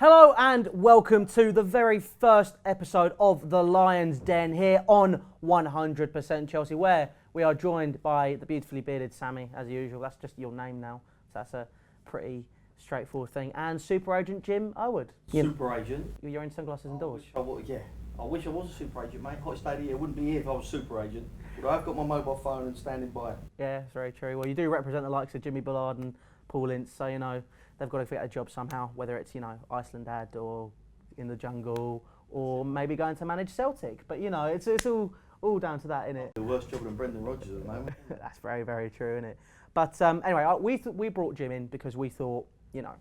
Hello and welcome to the very first episode of The Lion's Den here on 100% Chelsea, where we are joined by the beautifully bearded Sammy, as usual. That's just your name now, so that's a pretty straightforward thing. And super agent Jim Owood. Super agent? You're in sunglasses indoors. I wish I was a super agent, mate. Hottest day of the year. Wouldn't be here if I was a super agent. But I've got my mobile phone and standing by. Yeah, it's very true. Well, you do represent the likes of Jimmy Bullard and Paul Ince, so, you know, they've got to get a job somehow, whether it's, you know, Iceland Dad or in the jungle or maybe going to manage Celtic. But, you know, it's all down to that, isn't it? The worst job than Brendan Rodgers at the moment. That's very, very true, isn't it? But anyway, we brought Jim in because we thought, you know,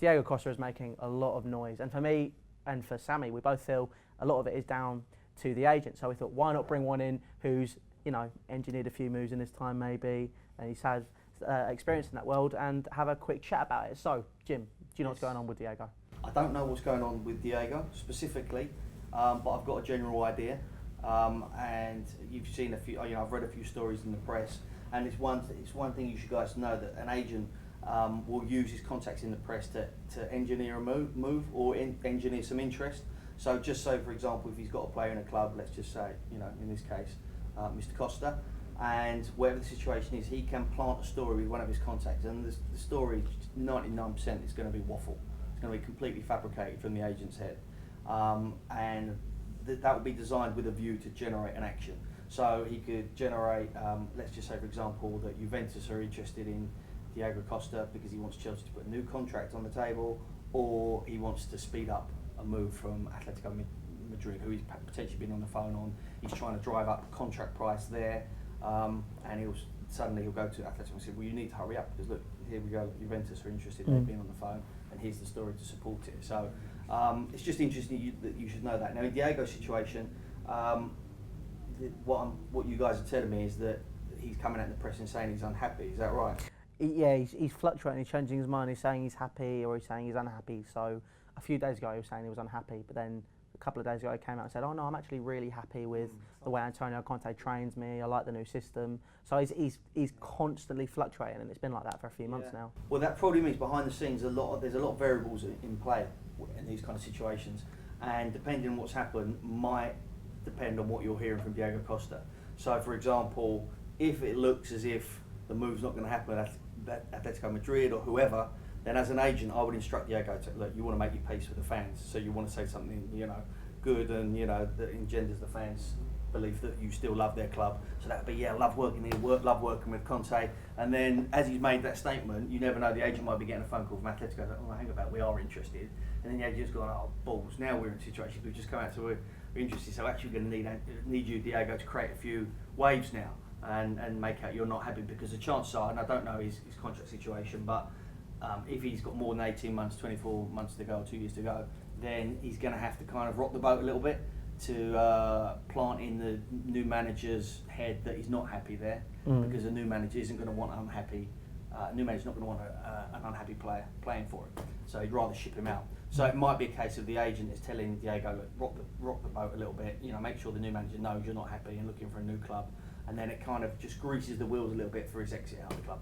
Diego Costa is making a lot of noise. And for me and for Sammy, we both feel a lot of it is down to the agent. So we thought, why not bring one in who's, you know, engineered a few moves in his time maybe, and he's had experience in that world, and have a quick chat about it. So, Jim, do you know what's going on with Diego? I don't know what's going on with Diego specifically, but I've got a general idea. And you've seen a few, you know, I've read a few stories in the press, and it's one thing you should guys know, that an agent will use his contacts in the press to engineer a move or engineer some interest. So just so, for example, if he's got a player in a club, let's just say, you know, in this case, Mr. Costa, and whatever the situation is, he can plant a story with one of his contacts, and the story, 99% is going to be waffle. It's going to be completely fabricated from the agent's head, and that will be designed with a view to generate an action. So he could generate, let's just say, for example, that Juventus are interested in Diego Costa because he wants Chelsea to put a new contract on the table, or he wants to speed up a move from Atletico Madrid, who he's potentially been on the phone on. He's trying to drive up the contract price there, and he'll go to Atletico and say, well, you need to hurry up because look, here we go, Juventus are interested, they've been on the phone, and here's the story to support it. So it's just interesting that you should know that. Now in Diego's situation, what you guys are telling me is that he's coming out in the press and saying he's unhappy. Is that right? Yeah, he's fluctuating, he's changing his mind, he's saying he's happy or he's saying he's unhappy. So a few days ago he was saying he was unhappy, but then a couple of days ago he came out and said, oh no, I'm actually really happy with the way Antonio Conte trains me, I like the new system. So he's constantly fluctuating, and it's been like that for a few months now. Well, that probably means behind the scenes there's a lot of variables in play in these kind of situations, and depending on what's happened might depend on what you're hearing from Diego Costa. So for example, if it looks as if the move's not going to happen at Atletico Madrid or whoever, then as an agent I would instruct Diego to, look, you want to make your peace with the fans, so you want to say something, you know, good and, you know, that engenders the fans' belief that you still love their club. So that would be, love working here, love working with Conte. And then as he's made that statement, you never know, the agent might be getting a phone call from Atletico, like, oh, hang about, we are interested. And then the agent's gone, oh, balls, now we're in a situation, we've just come out, so we're interested, so actually we're going to need you, Diego, to create a few waves now and make out you're not happy, because the chances are, and I don't know his contract situation, but if he's got more than 18 months, 24 months to go, or 2 years to go, then he's going to have to kind of rock the boat a little bit to plant in the new manager's head that he's not happy there, because the new manager isn't going to want unhappy. New manager's not going to want an unhappy player playing for him, so he'd rather ship him out. So it might be a case of the agent is telling Diego, look, rock the boat a little bit, you know, make sure the new manager knows you're not happy and looking for a new club, and then it kind of just greases the wheels a little bit for his exit out of the club.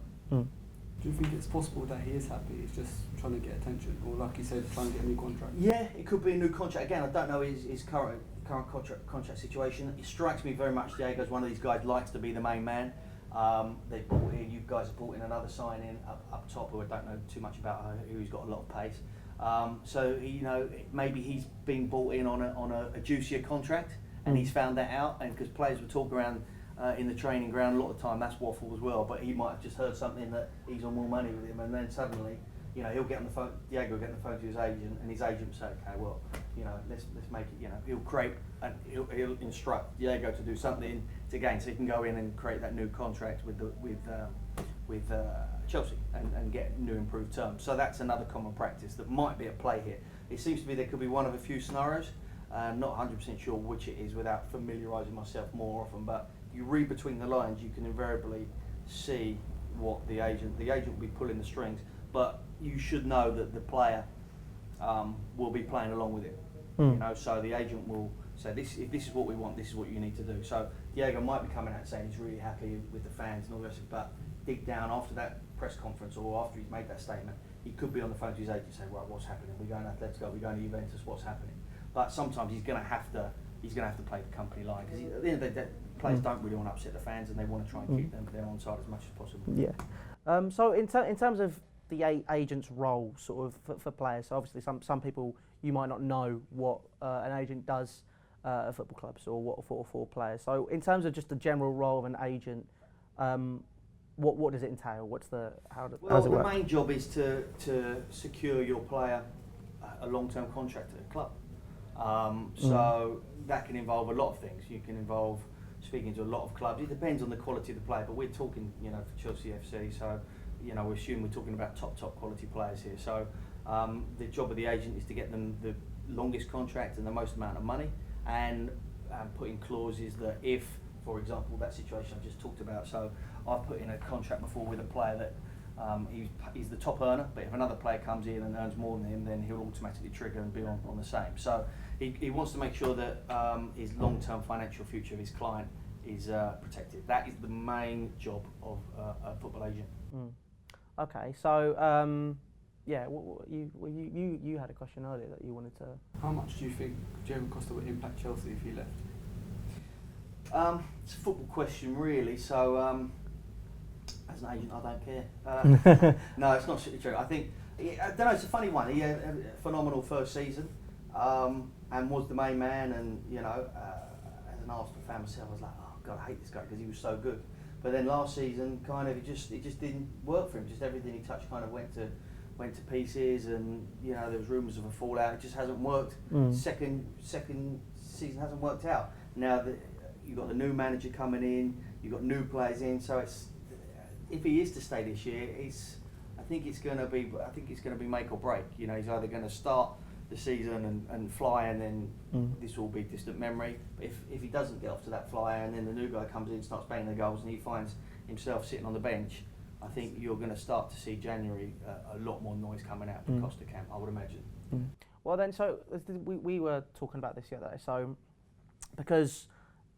Do you think it's possible that he is happy, he's just trying to get attention, or like you said, trying to get a new contract? Yeah, it could be a new contract. Again, I don't know his current contract situation. It strikes me very much Diego's one of these guys likes to be the main man. They brought in, you guys have brought in another signing up top who I don't know too much about, who's got a lot of pace. So you know, maybe he's been brought in on a juicier contract, and he's found that out, and because players would talk around in the training ground a lot of the time, that's waffle as well, but he might have just heard something that he's on more money with him, and then suddenly, you know, he'll get on the phone, Diego will get on the phone to his agent, and his agent will say, okay, well, you know, let's make it, you know, he'll create, and he'll instruct Diego to do something to gain, so he can go in and create that new contract with Chelsea and get new improved terms. So that's another common practice that might be at play here. It seems to be there could be one of a few scenarios. I'm not 100% sure which it is without familiarising myself more often, but you read between the lines, you can invariably see what the agent will be pulling the strings, but you should know that the player will be playing along with it. You know, so the agent will say, if this is what we want, this is what you need to do. So Diego might be coming out saying he's really happy with the fans and all this, but dig down after that press conference or after he's made that statement, he could be on the phone to his agent saying, right, what's happening? We're going to Atletico, we're going to Juventus, what's happening? But sometimes he's going to have to play the company line, because at the end of the day, players don't really want to upset the fans, and they want to try and keep them on side as much as possible. Yeah. So in terms of the agent's role, sort of for players, so obviously some people you might not know what an agent does at football clubs or what for players. So in terms of just the general role of an agent, what does it entail? How does it work? The main job is to secure your player a long-term contract at a club. So that can involve a lot of things. You can involve speaking to a lot of clubs. It depends on the quality of the player, but we're talking, for Chelsea FC, so we assume we're talking about top quality players here. So the job of the agent is to get them the longest contract and the most amount of money, and put in clauses that if, for example, that situation I've just talked about, so I've put in a contract before with a player that he's the top earner, but if another player comes in and earns more than him, then he'll automatically trigger and be on the same. So he wants to make sure that his long-term financial future of his client is protected. That is the main job of a football agent. Okay, so you had a question earlier that you wanted to. How much do you think Diego Costa would impact Chelsea if he left? It's a football question, really. So as an agent, I don't care. No, it's not true. I think I don't know. It's a funny one. He had a phenomenal first season, and was the main man. And as an Arsenal fan myself, I was like, oh God, I hate this guy because he was so good. But then last season, kind of, it just didn't work for him. Just everything he touched kind of went to pieces, and there was rumours of a fallout. It just hasn't worked. Second season hasn't worked out. Now you've got the new manager coming in, you've got new players in. So if he is to stay this year, I think it's going to be make or break. He's either going to start the season and fly, and then this will be distant memory. But if he doesn't get off to that flyer, and then the new guy comes in, starts banging the goals, and he finds himself sitting on the bench, I think you're going to start to see January a lot more noise coming out of the Costa camp, I would imagine. Well then, so we were talking about this the other day. So because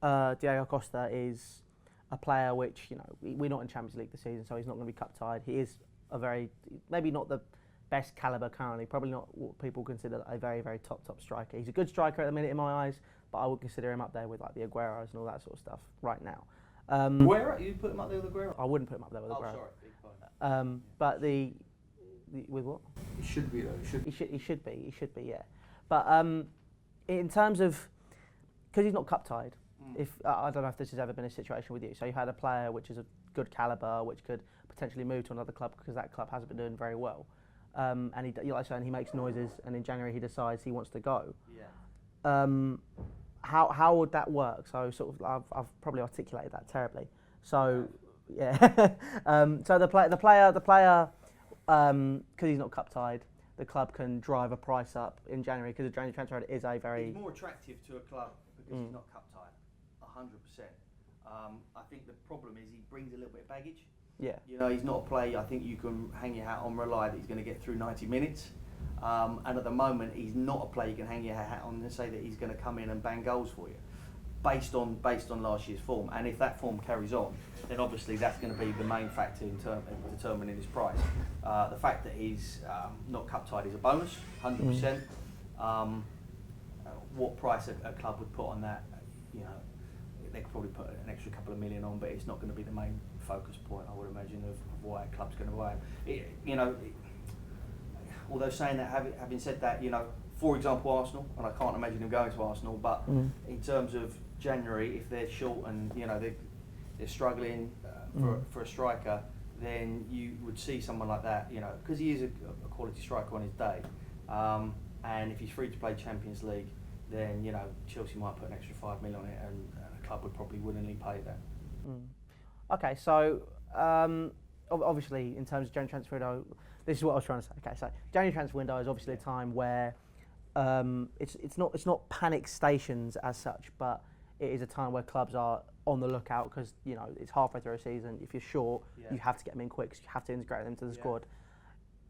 Diego Costa is a player which, we're not in Champions League this season, so he's not going to be cup tied. He is maybe not the best calibre currently, probably not what people consider a very, very top striker. He's a good striker at the minute in my eyes, but I would consider him up there with like the Agueros and all that sort of stuff right now. Where you put him up there with Aguero? I wouldn't put him up there with Aguero. Oh, sorry. But with what? He should be though. He should be, yeah. But in terms of, because he's not cup tied. If I don't know if this has ever been a situation with you. So you had a player which is a good calibre, which could potentially move to another club because that club hasn't been doing very well, and he makes noises, and in January he decides he wants to go. Yeah. How would that work? So sort of, I've probably articulated that terribly. So yeah. So the player, because he's not cup tied, the club can drive a price up in January, because the January transfer is a very. He's more attractive to a club because he's not cup tied. 100%. I think the problem is he brings a little bit of baggage. Yeah. He's not a player I think you can hang your hat on, rely that he's going to get through 90 minutes. And at the moment, he's not a player you can hang your hat on and say that he's going to come in and bang goals for you, based on last year's form. And if that form carries on, then obviously that's going to be the main factor in determining his price. The fact that he's not cup tied is a bonus, 100%. What price a club would put on that, they could probably put an extra couple of million on, but it's not going to be the main focus point, I would imagine, of why a club's going to buy him. Although saying that, having said that, for example, Arsenal, and I can't imagine him going to Arsenal, but in terms of January, if they're short and they're struggling for a striker, then you would see someone like that, because he is a quality striker on his day, and if he's free to play Champions League, then Chelsea might put an extra 5 million on it, and a club would probably willingly pay that. Okay, so obviously in terms of January transfer window, this is what I was trying to say. Okay, so January transfer window is obviously a time where it's not panic stations as such, but it is a time where clubs are on the lookout, because it's halfway through a season. If you're short, you have to get them in quick, 'cause you have to integrate them into the squad.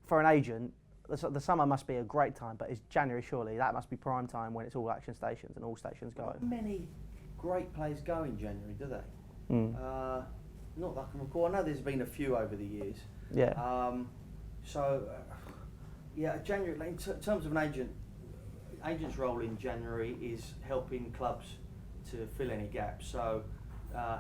For an agent, the summer must be a great time, but it's January, surely that must be prime time when it's all action stations and all stations go. Not many great players go in January, do they? Not that I can recall. I know there's been a few over the years, Yeah. January. Like, in terms of an agent's role in January is helping clubs to fill any gaps. So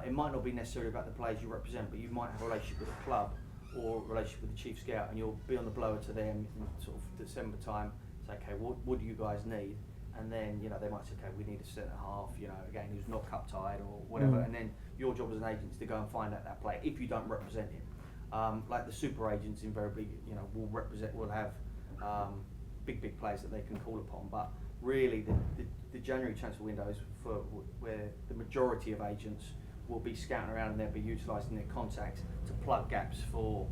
it might not be necessarily about the players you represent, but you might have a relationship with a club or a relationship with the chief scout, and you'll be on the blower to them in sort of December time. Say, okay, what do you guys need? And then they might say, okay, we need a centre half. Again, who's not cup tied or whatever. And then your job as an agent is to go and find out that player if you don't represent him. Like the super agents invariably, will have big players that they can call upon. But really, the January transfer window is for where the majority of agents will be scouting around and they'll be utilising their contacts to plug gaps for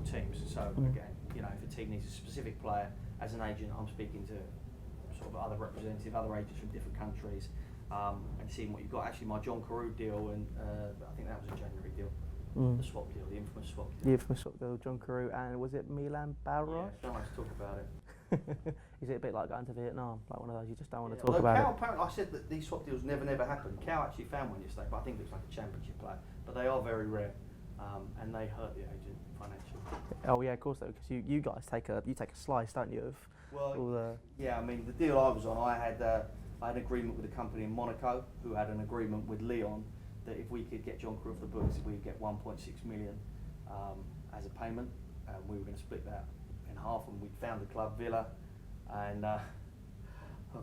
teams. So again, if a team needs a specific player, as an agent, I'm speaking to sort of other representative, other agents from different countries, and seeing what you've got. Actually, my John Carew deal, and I think that was a January deal. The swap deal, the infamous swap deal. The infamous swap deal, John Carew, and was it Milan Baros? Yeah, don't like to talk about it. Is it a bit like going to Vietnam? Like one of those you just don't want to Although talk about Cal, it? apparently, I said that these swap deals never happen. Cal actually found one yesterday, but I think it was like a championship player. But they are very rare, and they hurt the agent financially. Oh yeah, of course, though, because you guys take a slice, don't you? Of all the yeah, I mean the deal I was on, I had an agreement with a company in Monaco who had an agreement with Lyon that if we could get John Carew off the books, we'd get 1.6 million as a payment. We were going to split that in half, and we'd found the club Villa, and oh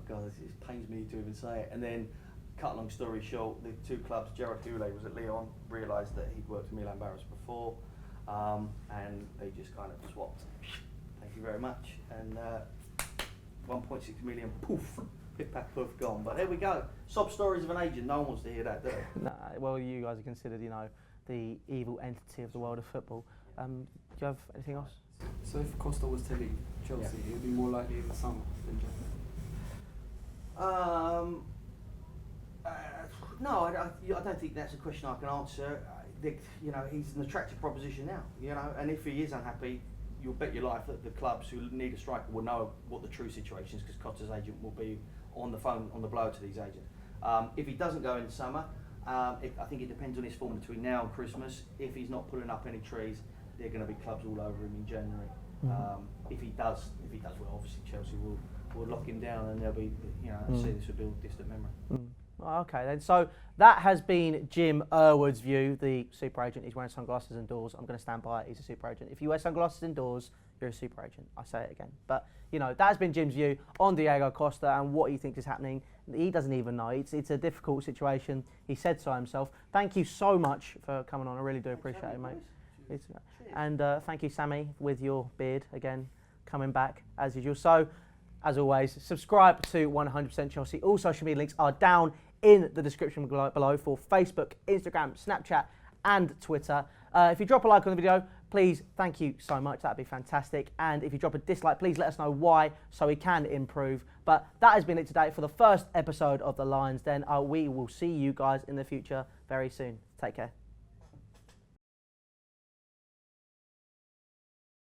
god, it pains me to even say it. And then, cut a long story short, the two clubs, Gerard Houllier was at Lyon, realised that he'd worked with Milan Baros before, and they just kind of swapped. Thank you very much, and 1.6 million, poof, pip pap poof, gone. But there we go. Sob stories of an agent. No one wants to hear that, do they? Nah, well, you guys are considered, the evil entity of the world of football. Do you have anything else? So if Costa was to leave Chelsea, it would be more likely in the summer than January? No, I don't think that's a question I can answer. He's an attractive proposition now, and if he is unhappy, you'll bet your life that the clubs who need a striker will know what the true situation is, because Costa's agent will be on the phone, on the blower to these agents. If he doesn't go in the summer, I think it depends on his form between now and Christmas. If he's not pulling up any trees, there are going to be clubs all over him in January. If he does well, obviously Chelsea will lock him down, and they'll be, say this will be a distant memory. Okay then, so that has been Jim Irwood's view, the super agent. He's wearing sunglasses indoors. I'm going to stand by it, he's a super agent. If you wear sunglasses indoors, you're a super agent. I say it again. But, that has been Jim's view on Diego Costa and what he thinks is happening. He doesn't even know. It's a difficult situation. He said so himself. Thank you so much for coming on. I really do appreciate it, mate. And thank you, Sammy, with your beard again, coming back as usual. So, as always, subscribe to 100% Chelsea. All social media links are down in the description below for Facebook, Instagram, Snapchat and Twitter. If you drop a like on the video, please, thank you so much. That'd be fantastic. And if you drop a dislike, please let us know why so we can improve. But that has been it today for the first episode of The Lions Den. We will see you guys in the future very soon. Take care.